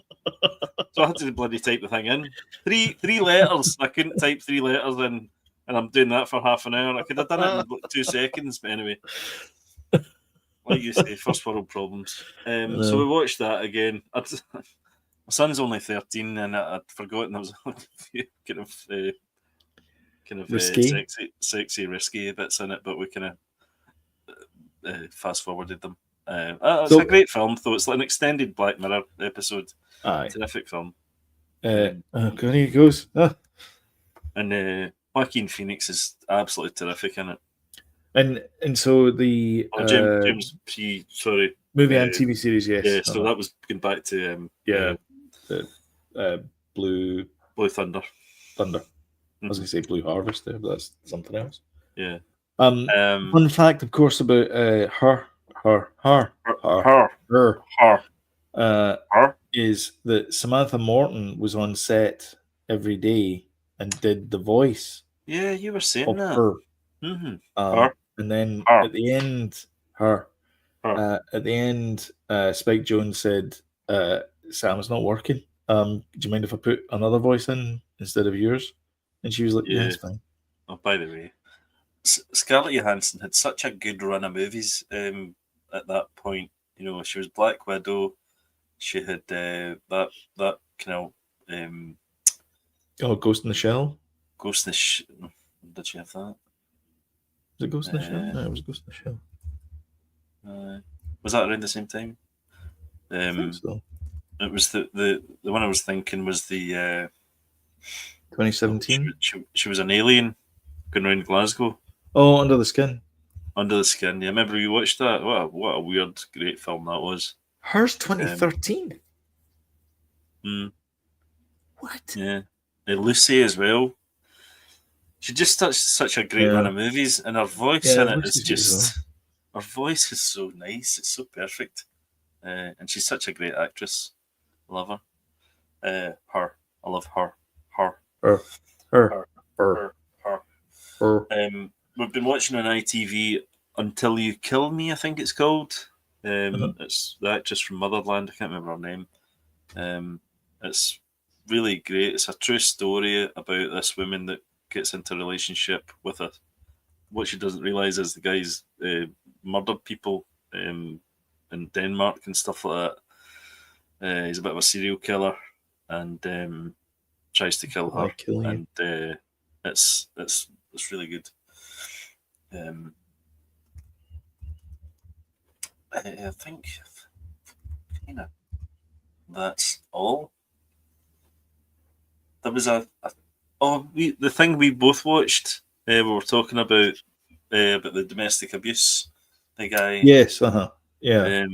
So I had to bloody type the thing in. Three letters. I couldn't type 3 letters in, and I'm doing that for half an hour. I could have done it in 2 seconds, but anyway. Like you say, first world problems. So we watched that again. My son's only 13, and I'd forgotten there was a few kind of risky. Sexy, risky bits in it, but we kind of fast forwarded them. It's a great film, though. It's like an extended Black Mirror episode. Terrific film. Here he goes. And Joaquin Phoenix is absolutely terrific in it. And so the James P. Sorry, movie and TV series, yes. Yeah, so that was going back to Blue Thunder. I was going to say Blue Harvest there, but that's something else. Yeah. Fun fact, of course, about her is that Samantha Morton was on set every day and did the voice. Yeah, you were saying that. Her. Mm-hmm. And then at the end, Spike Jones said, "Sam, it's not working. Do you mind if I put another voice in instead of yours?" And she was like, "Yeah, it's fine." Oh, by the way, Scarlett Johansson had such a good run of movies at that point. You know, she was Black Widow. She had that kind of Ghost in the Shell. Ghost in the Shell. Did she have that? Was it Ghost in the Shell? No, it was Ghost in the Shell. Was that around the same time? I think so. It was the one I was thinking was the 2017. She was an alien going around Glasgow. Oh, Under the Skin. Under the Skin. Yeah, remember you watched that? What a weird, great film that was. Hers 2013. What? Yeah, Lucy as well. She just such a great run of movies, and her voice in it is just her voice is so nice. It's so perfect. And she's such a great actress. Love her. Her. I love her. Her. Her. Her. We've been watching on ITV Until You Kill Me, I think it's called. It's the actress from Motherland. I can't remember her name. It's really great. It's a true story about this woman that gets into a relationship with what she doesn't realise is the guy's murdered people in Denmark and stuff like that. He's a bit of a serial killer and tries to kill her. And it's really good. I think kind of that's all. There was the thing we both watched. We were talking about the domestic abuse. The guy. Yes. Yeah.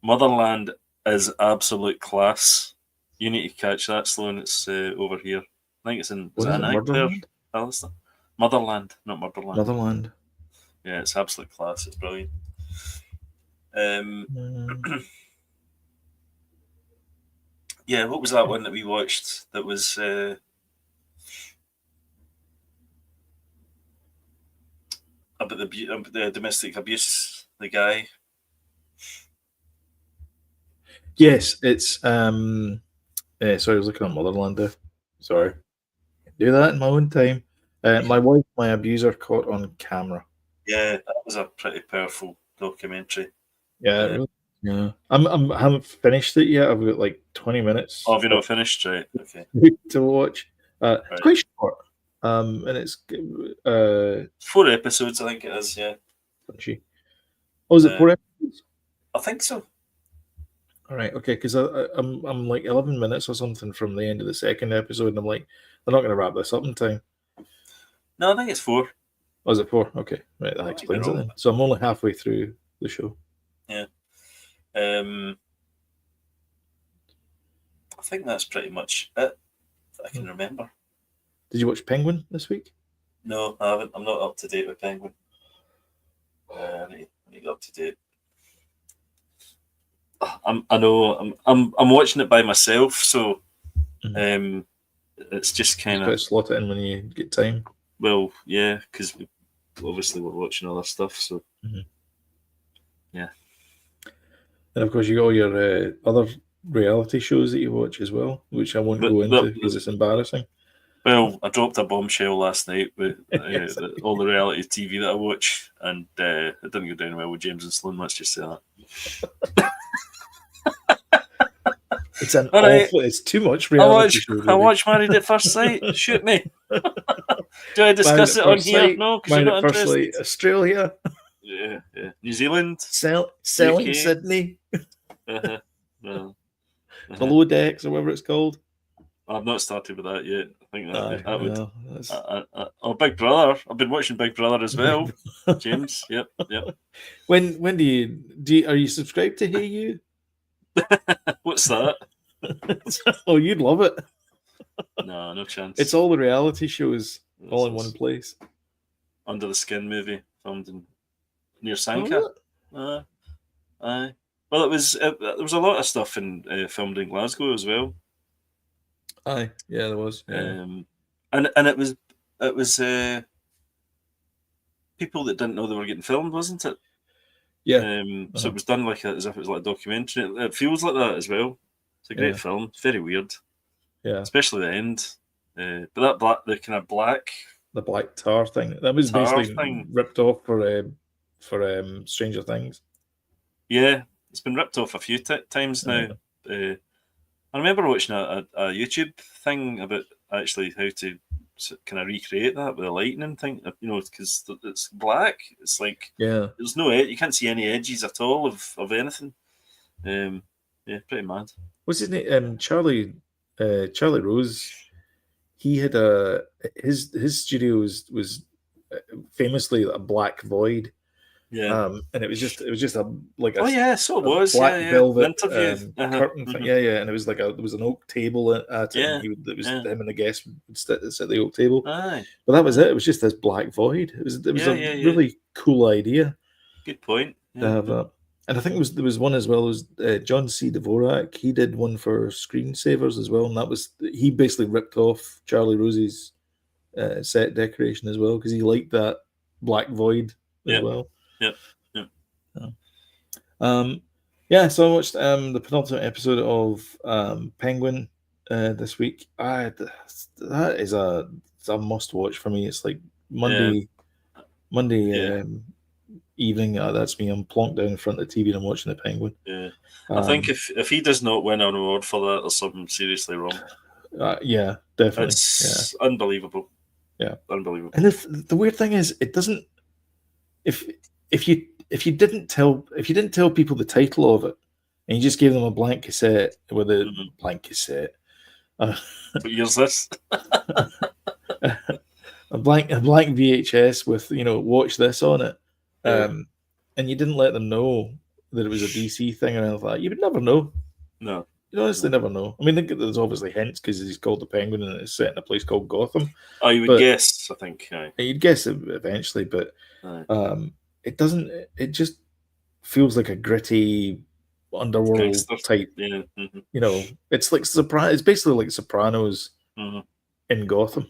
Motherland is absolute class. You need to catch that, Sloan. It's over here. I think it's in. Is it an Motherland? Motherland, not Murderland. Motherland. Yeah, it's absolute class. It's brilliant. Yeah, what was that one that we watched? That was about the domestic abuse. The guy. Yes, it's sorry, I was looking at Motherland there. Sorry. Do that in my own time. My wife, my abuser, caught on camera. Yeah, that was a pretty powerful documentary. Yeah, yeah. I haven't finished it yet. I've got like 20 minutes. Oh, have you not finished? Right. Okay. To watch. It's quite short. And it's 4 episodes, I think it is. Yeah. Oh, is it 4 episodes? I think so. All right, okay, because I'm like 11 minutes or something from the end of the second episode, and I'm like, they're not going to wrap this up in time. No, I think it's 4. Oh, is it 4? Okay, right, that explains it then. So I'm only halfway through the show. Yeah. I think that's pretty much it that I can remember. Did you watch Penguin this week? No, I haven't. I'm not up to date with Penguin. I need to get up to date. I know. I'm watching it by myself, so it's just kind of slot it in when you get time. Well, yeah, because obviously we're watching other stuff, so yeah. And of course, you got all your other reality shows that you watch as well, which I won't go into because it's embarrassing. Well, I dropped a bombshell last night with all the reality TV that I watch, and it didn't go down well with James and Sloan. Let's just say that. It's awful. It's too much reality. I watch Married at First Sight. Shoot me. Do I discuss it on here? No, because you're not interested. First Sight, Australia. Yeah. New Zealand. Selling UK. Sydney. Below Decks or whatever it's called. I've not started with that yet. I think that would. Big Brother. I've been watching Big Brother as well. James. Yep. When do you are you subscribed to Hey You? What's that? Oh, you'd love it. No chance. It's all the reality shows all in one place. Under the Skin movie filmed near Sanka. Aye. Well, there was a lot of stuff filmed in Glasgow as well. Aye, yeah, there was. Yeah. And it was people that didn't know they were getting filmed, wasn't it? Yeah. So it was done as if it was like a documentary. It feels like that as well. It's a great film. It's very weird. Yeah. Especially the end. But the kind of black. The black tar thing. That was basically ripped off for Stranger Things. Yeah, it's been ripped off a few times now. I remember watching a YouTube thing about actually how to kind of recreate that with the lightning thing, because it's black. It's like there's no you can't see any edges at all of anything. Pretty mad. What's his name? Charlie Rose. He had his studio was famously a black void, And it was just a like a so it was black velvet curtain thing. Mm-hmm. Yeah, and it was like there was an oak table at it, and it was him and the guest would sit at the oak table. Aye. But that was it. It was just this black void. It was a really cool idea. Good point. To have that. And I think there was one as well as John C. Dvorak. He did one for Screensavers as well, and he basically ripped off Charlie Rose's set decoration as well because he liked that black void as well. So I watched the penultimate episode of Penguin this week. That is a must watch for me. It's like Monday evening. That's me. I'm plonked down in front of the TV and I'm watching the Penguin. I think if he does not win an award for that, there's something seriously wrong. Yeah, definitely. It's unbelievable. Yeah, unbelievable. And the weird thing is, it doesn't. If you didn't tell people the title of it, and you just gave them a blank cassette with a blank cassette. What year's this? a blank VHS with watch this on it, and you didn't let them know that it was a DC thing or anything like that, you would never know. No. You honestly never know. I mean, there's obviously hints because he's called the Penguin and it's set in a place called Gotham. Oh, you would guess, I think. You'd guess it eventually, but it doesn't. It just feels like a gritty underworld type. Yeah. It's like It's basically like Sopranos in Gotham.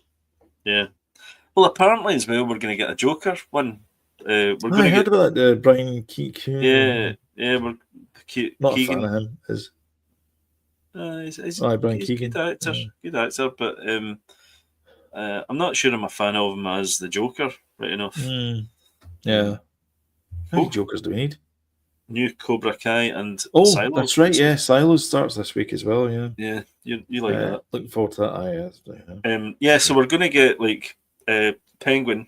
Yeah. Well, apparently as well, we're going to get a Joker one. I heard about that. Brian Keegan. Yeah. We're not a fan of him. He's Brian Keegan. Good actor, but I'm not sure I'm a fan of him as the Joker, right enough. Yeah. How many Jokers do we need? New Cobra Kai and Silo. That's right. Yeah, Silo starts this week as well. Yeah. Yeah, you like that? Looking forward to that. So we're going to get like Penguin,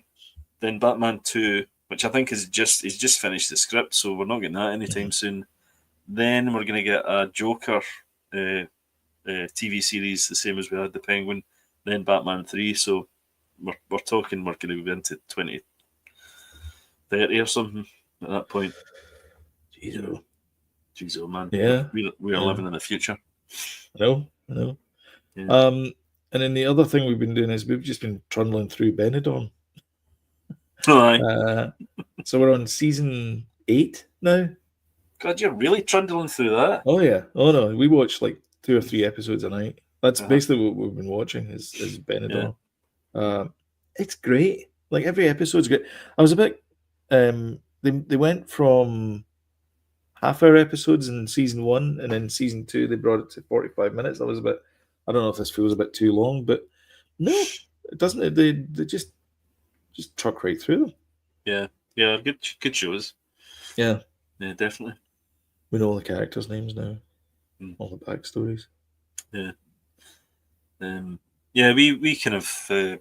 then Batman 2, which I think he's just finished the script, so we're not getting that anytime soon. Then we're going to get a Joker TV series, the same as we had the Penguin. Then Batman 3. So we're talking we're going to be into 2030 or something at that point. Jeez, oh man. Yeah. We are living in the future. I know. Yeah. And then the other thing we've been doing is we've just been trundling through Benidorm. So we're on season 8 now. God, you're really trundling through that. Oh yeah. Oh no, we watch like 2 or 3 episodes a night. That's basically what we've been watching is Benidorm. It's great. Like every episode's great. I was a bit. They went from half-hour episodes in season 1, and then season 2 they brought it to 45 minutes. I was a bit. I don't know if this feels a bit too long, but no, it doesn't. They just truck right through them. Yeah, good shows. Yeah, definitely. We know all the characters' names now, all the backstories. We kind of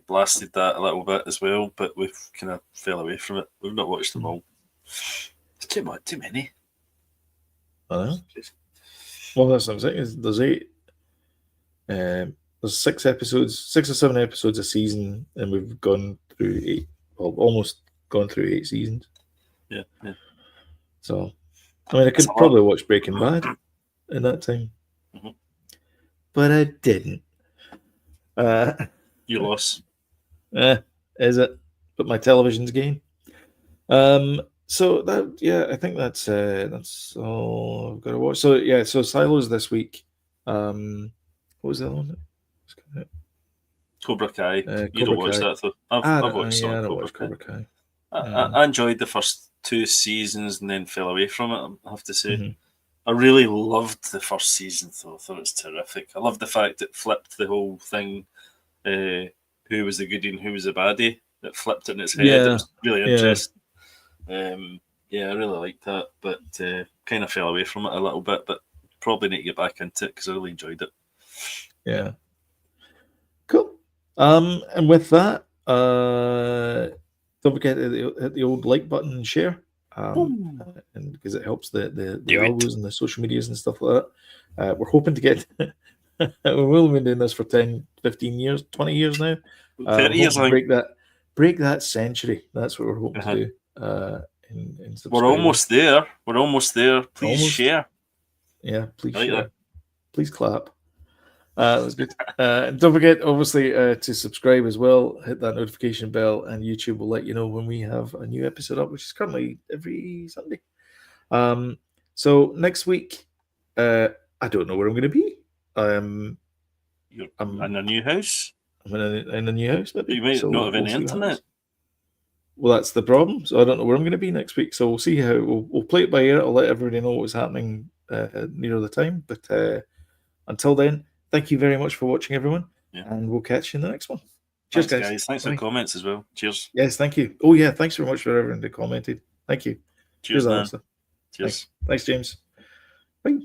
blasted that a little bit as well, but we've kind of fell away from it. We've not watched them all. It's too many. I know. Well, that's what I'm saying. There's 8. There's 6 or 7 episodes a season, and we've gone through 8. Well, almost gone through 8 seasons. Yeah. So, I mean, I could probably watch Breaking Bad in that time, but I didn't. You lost. Is it? But my television's gain. So that I think that's all I've got to watch. So Silos this week. What was the other one? Cobra Kai. You don't watch that though. I've watched some Cobra Kai. I enjoyed the first 2 seasons and then fell away from it, I have to say. I really loved the first season though. I thought it was terrific. I loved the fact it flipped the whole thing. Who was the goodie and who was the baddie? It flipped it in its head. It was really interesting. I really liked that, but kind of fell away from it a little bit, but probably need to get back into it because I really enjoyed it. Yeah. Cool. And with that, don't forget to hit the old like button and share. And because it helps the algos and the social medias and stuff like that. We're hoping to get we've been doing this for 10, 15 years, 20 years now. 30 years. Break that century. That's what we're hoping to do in subscribing. We're almost there. We're almost there. Please share. Yeah, please like share. That. Please clap. That's good. And don't forget, obviously, to subscribe as well. Hit that notification bell, and YouTube will let you know when we have a new episode up, which is currently every Sunday. So next week, I don't know where I'm going to be. I'm in a new house. I'm in a new house, maybe. You might not have any internet. Well, that's the problem. So I don't know where I'm going to be next week. So we'll see how we'll play it by ear. I'll let everybody know what's happening near the time. But until then, thank you very much for watching, everyone, and we'll catch you in the next one. Cheers, guys. Thanks for the comments as well. Cheers. Yes, thank you. Oh yeah, thanks very much for everyone that commented. Thank you. Cheers, man. Alistair. Cheers. Thanks, James. Bye.